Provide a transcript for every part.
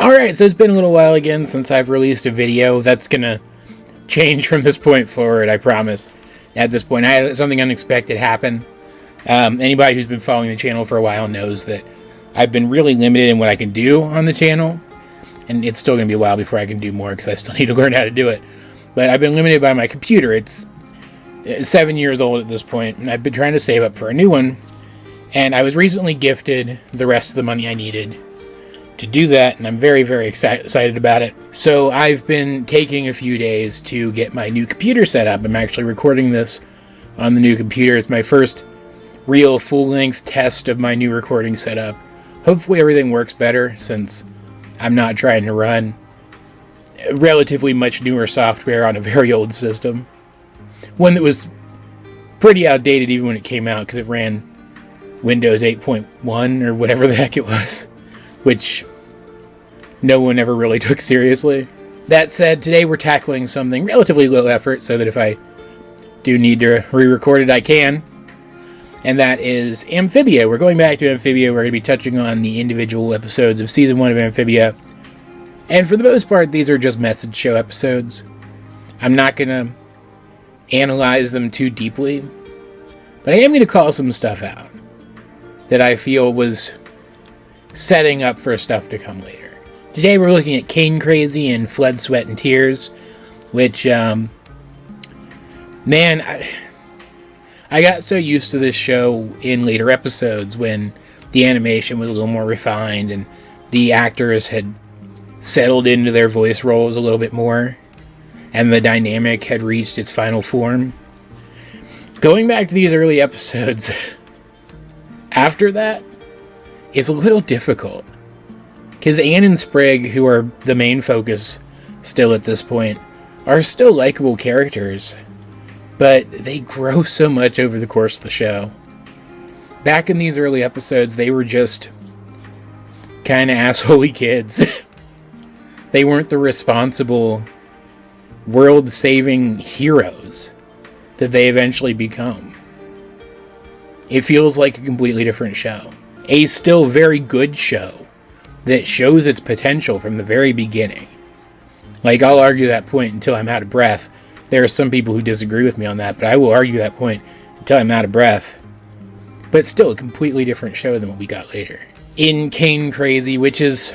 Alright, so it's been a little while again since I've released a video. That's gonna change from this point forward, I promise. At this point, I had something unexpected happen. Anybody who's been following the channel for a while knows that I've been really limited in what I can do on the channel. And it's still going to be a while before I can do more because I still need to learn how to do it. But I've been limited by my computer. It's 7 years old at this point, and I've been trying to save up for a new one. And I was recently gifted the rest of the money I needed to do that, and I'm very, very excited about it. So I've been taking a few days to get my new computer set up. I'm actually recording this on the new computer. It's my first real full-length test of my new recording setup. Hopefully everything works better since I'm not trying to run relatively much newer software on a very old system. One that was pretty outdated even when it came out because it ran Windows 8.1 or whatever the heck it was, which no one ever really took seriously. That said, today we're tackling something relatively low effort so that if I do need to re-record it, I can. And that is Amphibia. We're going back to Amphibia. We're going to be touching on the individual episodes of Season 1 of Amphibia. And for the most part, these are just message show episodes. I'm not going to analyze them too deeply. But I am going to call some stuff out that I feel was setting up for stuff to come later. Today we're looking at Cane Crazy and Flood, Sweat, and Tears, which, man, I got so used to this show in later episodes when the animation was a little more refined and the actors had settled into their voice roles a little bit more and the dynamic had reached its final form. Going back to these early episodes after that is a little difficult because Anne and Sprig, who are the main focus still at this point, are still likable characters, but they grow so much over the course of the show. Back in these early episodes, they were just kind of assholey kids. They weren't the responsible, world-saving heroes that they eventually become. It feels like a completely different show. A still very good show that shows its potential from the very beginning. Like, I'll argue that point until I'm out of breath. There are some people who disagree with me on that, but I will argue that point until I'm out of breath. But still a completely different show than what we got later. In Cane Crazy, which is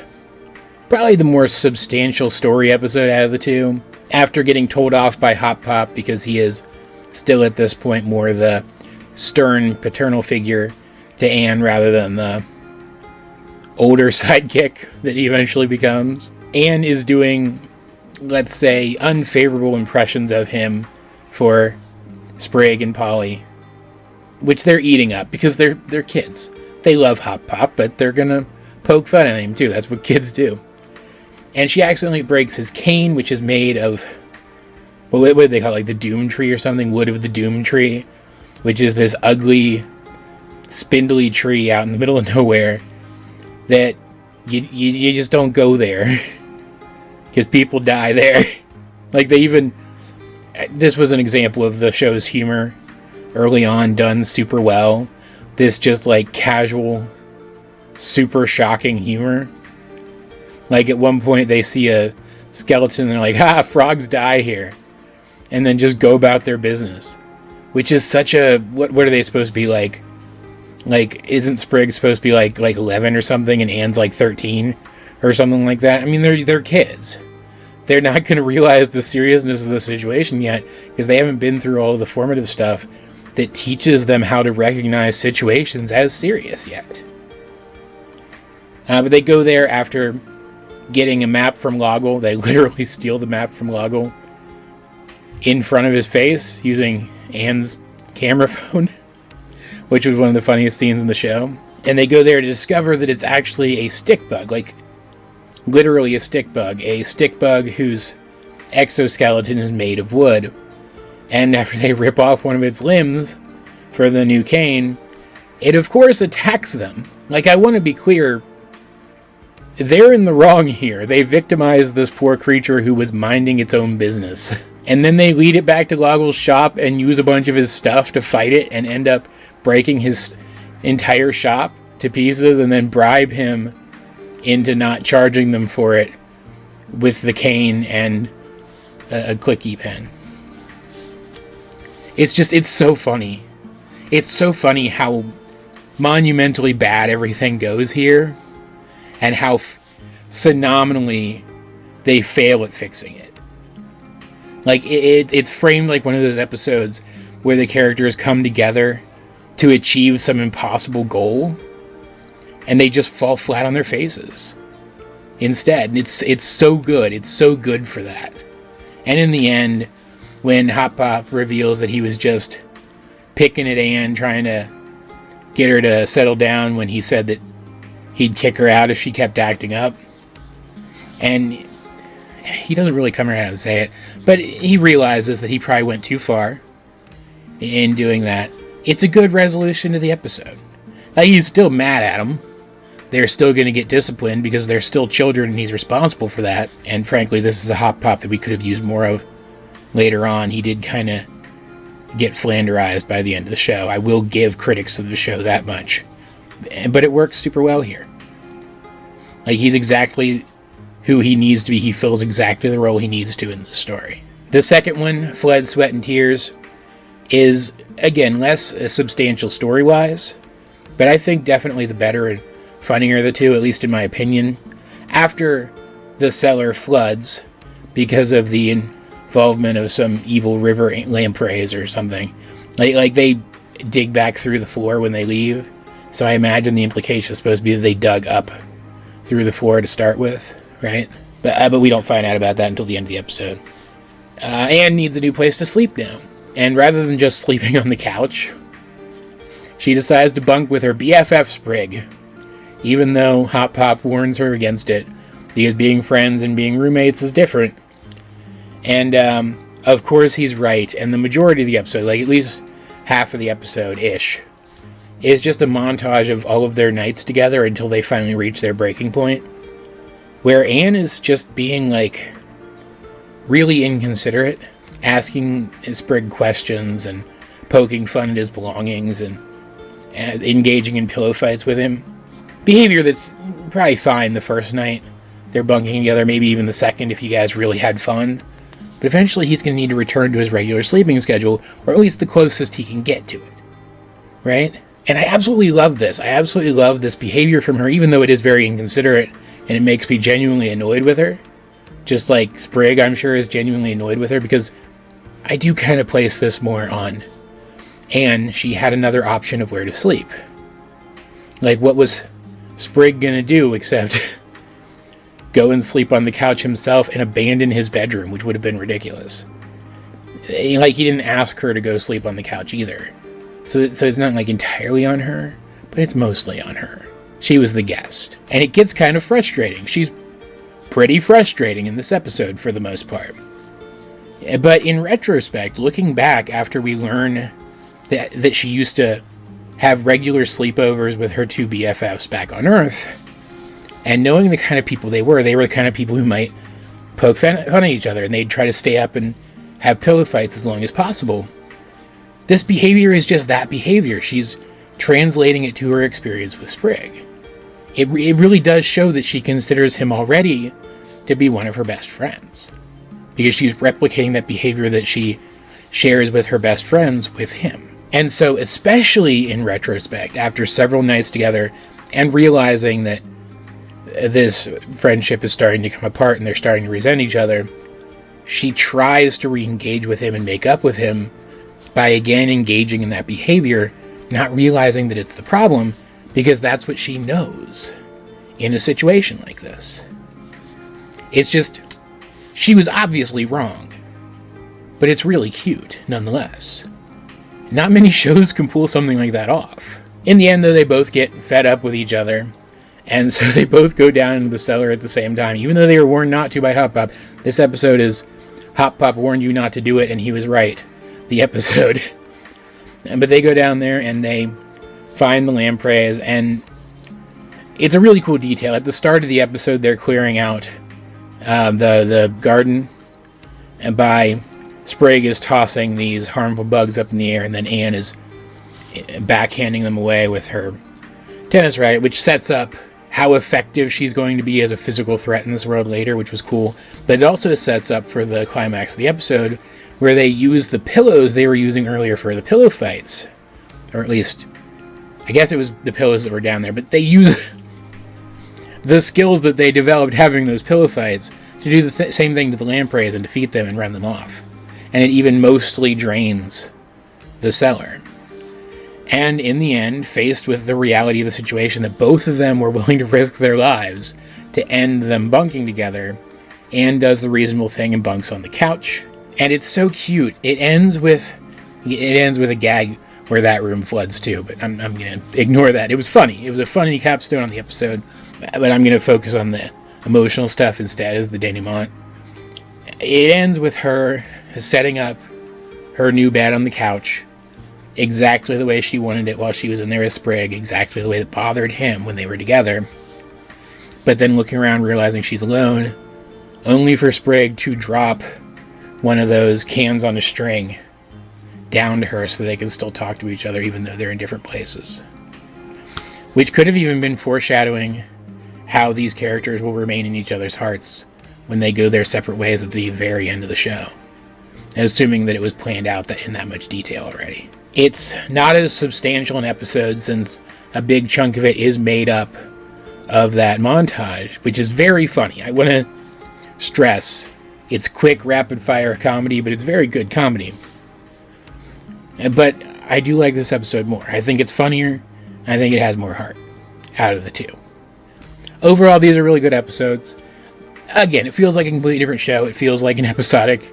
probably the more substantial story episode out of the two, after getting told off by Hop Pop because he is still at this point more the stern paternal figure to Anne rather than the older sidekick that he eventually becomes. Anne is doing, let's say, unfavorable impressions of him for Sprig and Polly, which they're eating up because they're kids. They love Hop Pop, but they're gonna poke fun at him too. That's what kids do. And she accidentally breaks his cane, which is made of, what do they call it, like the Doom Tree or something? Wood of the Doom Tree, which is this ugly, spindly tree out in the middle of nowhere that you just don't go there because people die there. Like, they even, this was an example of the show's humor early on done super well. This just like casual, super shocking humor. Like, at one point they see a skeleton and they're like, ha, frogs die here, and then just go about their business, which is such a, what are they supposed to be like? Like, isn't Sprig supposed to be like 11 or something, and Anne's like 13 or something like that? I mean, they're kids. They're not going to realize the seriousness of the situation yet because they haven't been through all of the formative stuff that teaches them how to recognize situations as serious yet. But they go there after getting a map from Loggle. They literally steal the map from Loggle in front of his face using Anne's camera phone, which was one of the funniest scenes in the show. And they go there to discover that it's actually a stick bug, like literally a stick bug whose exoskeleton is made of wood. And after they rip off one of its limbs for the new cane, it of course attacks them. Like, I want to be clear, they're in the wrong here. They victimized this poor creature who was minding its own business. And then they lead it back to Loggle's shop and use a bunch of his stuff to fight it and end up breaking his entire shop to pieces and then bribe him into not charging them for it with the cane and a clicky pen. It's so funny. It's so funny how monumentally bad everything goes here, and how phenomenally they fail at fixing it. Like, it's framed like one of those episodes where the characters come together to achieve some impossible goal, and they just fall flat on their faces instead. It's so good. It's so good for that. And in the end, when Hop Pop reveals that he was just picking at Anne, trying to get her to settle down when he said that he'd kick her out if she kept acting up. And he doesn't really come around and say it, but he realizes that he probably went too far in doing that. It's a good resolution to the episode. Like, he's still mad at him. They're still going to get disciplined because they're still children and he's responsible for that. And frankly, this is a Hop Pop that we could have used more of later on. He did kind of get flanderized by the end of the show. I will give critics of the show that much. But it works super well here. Like, he's exactly who he needs to be. He fills exactly the role he needs to in the story. The second one, Flood, Sweat, and Tears, is, again, less substantial story-wise, but I think definitely the better and funnier of the two, at least in my opinion. After the cellar floods, because of the involvement of some evil river lampreys or something, like they dig back through the floor when they leave, so I imagine the implication is supposed to be that they dug up through the floor to start with, right? But we don't find out about that until the end of the episode. Anne needs a new place to sleep now, and rather than just sleeping on the couch, she decides to bunk with her BFF Sprig, even though Hop Pop warns her against it, because being friends and being roommates is different. And, of course he's right, and the majority of the episode, like at least half of the episode-ish, is just a montage of all of their nights together until they finally reach their breaking point, where Anne is just being, like, really inconsiderate, asking Sprig questions and poking fun at his belongings and engaging in pillow fights with him. Behavior that's probably fine the first night they're bunking together, maybe even the second if you guys really had fun. But eventually he's going to need to return to his regular sleeping schedule, or at least the closest he can get to it. Right? And I absolutely love this. I absolutely love this behavior from her, even though it is very inconsiderate, and it makes me genuinely annoyed with her. Just like Sprig, I'm sure, is genuinely annoyed with her, because I do kind of place this more on Anne. She had another option of where to sleep. Like, what was Sprig gonna do except go and sleep on the couch himself and abandon his bedroom, which would have been ridiculous. Like, he didn't ask her to go sleep on the couch either. So it's not, like, entirely on her, but it's mostly on her. She was the guest. And it gets kind of frustrating. She's pretty frustrating in this episode for the most part. But in retrospect, looking back after we learn that she used to have regular sleepovers with her two BFFs back on Earth, and knowing the kind of people they were the kind of people who might poke fun at each other, and they'd try to stay up and have pillow fights as long as possible. This behavior is just that behavior. She's translating it to her experience with Sprig. It really does show that she considers him already to be one of her best friends, because she's replicating that behavior that she shares with her best friends with him. And so, especially in retrospect, after several nights together and realizing that this friendship is starting to come apart and they're starting to resent each other, she tries to re-engage with him and make up with him by again engaging in that behavior, not realizing that it's the problem, because that's what she knows in a situation like this. It's just, she was obviously wrong, but it's really cute nonetheless. Not many shows can pull something like that off. In the end, though, they both get fed up with each other, and so they both go down into the cellar at the same time, even though they were warned not to by Hop Pop. This episode is Hop Pop warned you not to do it, and he was right. The episode. But they go down there, and they find the lampreys, and it's a really cool detail. At the start of the episode, they're clearing out the garden, and by Sprig is tossing these harmful bugs up in the air, and then Anne is backhanding them away with her tennis racket, which sets up how effective she's going to be as a physical threat in this world later, which was cool. But it also sets up for the climax of the episode, where they use the pillows they were using earlier for the pillow fights. Or at least, I guess it was the pillows that were down there, but they use the skills that they developed having those pillow fights to do the same thing to the lampreys and defeat them and run them off. And it even mostly drains the cellar. And in the end, faced with the reality of the situation that both of them were willing to risk their lives to end them bunking together, Anne does the reasonable thing and bunks on the couch. And it's so cute. It ends with a gag where that room floods too, but I'm going to ignore that. It was funny. It was a funny capstone on the episode, but I'm going to focus on the emotional stuff instead as the denouement. It ends with her setting up her new bed on the couch exactly the way she wanted it while she was in there with Sprig, exactly the way that bothered him when they were together. But then looking around, realizing she's alone, only for Sprig to drop one of those cans on a string down to her so they can still talk to each other even though they're in different places. Which could have even been foreshadowing how these characters will remain in each other's hearts when they go their separate ways at the very end of the show. Assuming that it was planned out in that much detail already. It's not as substantial an episode since a big chunk of it is made up of that montage, which is very funny. I want to stress it's quick, rapid-fire comedy, but it's very good comedy. But I do like this episode more. I think it's funnier. I think it has more heart out of the two. Overall, these are really good episodes. Again, it feels like a completely different show. It feels like an episodic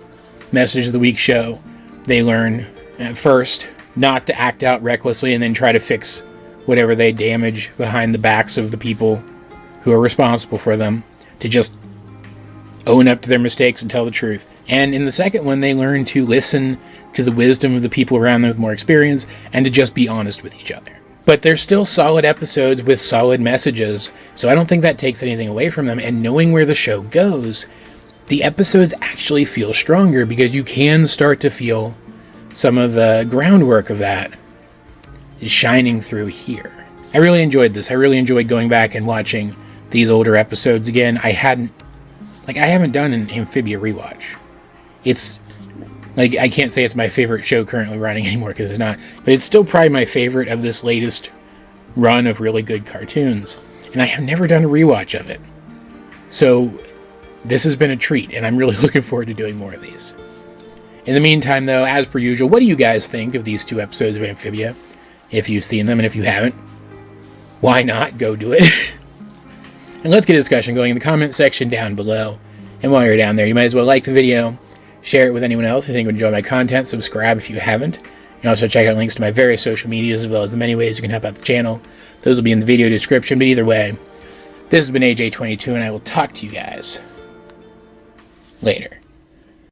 Message of the Week show. They learn at first not to act out recklessly and then try to fix whatever they damage behind the backs of the people who are responsible for them, to just own up to their mistakes and tell the truth. And in the second one, they learn to listen to the wisdom of the people around them with more experience and to just be honest with each other. But they're still solid episodes with solid messages, so I don't think that takes anything away from them. And knowing where the show goes, the episodes actually feel stronger because you can start to feel some of the groundwork of that is shining through here. I really enjoyed this. I really enjoyed going back and watching these older episodes again. I haven't done an Amphibia rewatch. It's I can't say it's my favorite show currently running anymore because it's not, but it's still probably my favorite of this latest run of really good cartoons. And I have never done a rewatch of it. So this has been a treat, and I'm really looking forward to doing more of these. In the meantime, though, as per usual, what do you guys think of these 2 episodes of Amphibia? If you've seen them, and if you haven't, why not go do it? And let's get a discussion going in the comment section down below. And while you're down there, you might as well like the video, share it with anyone else who think would enjoy my content, subscribe if you haven't. You can also check out links to my various social medias as well as the many ways you can help out the channel. Those will be in the video description, but either way, this has been AJ22, and I will talk to you guys later.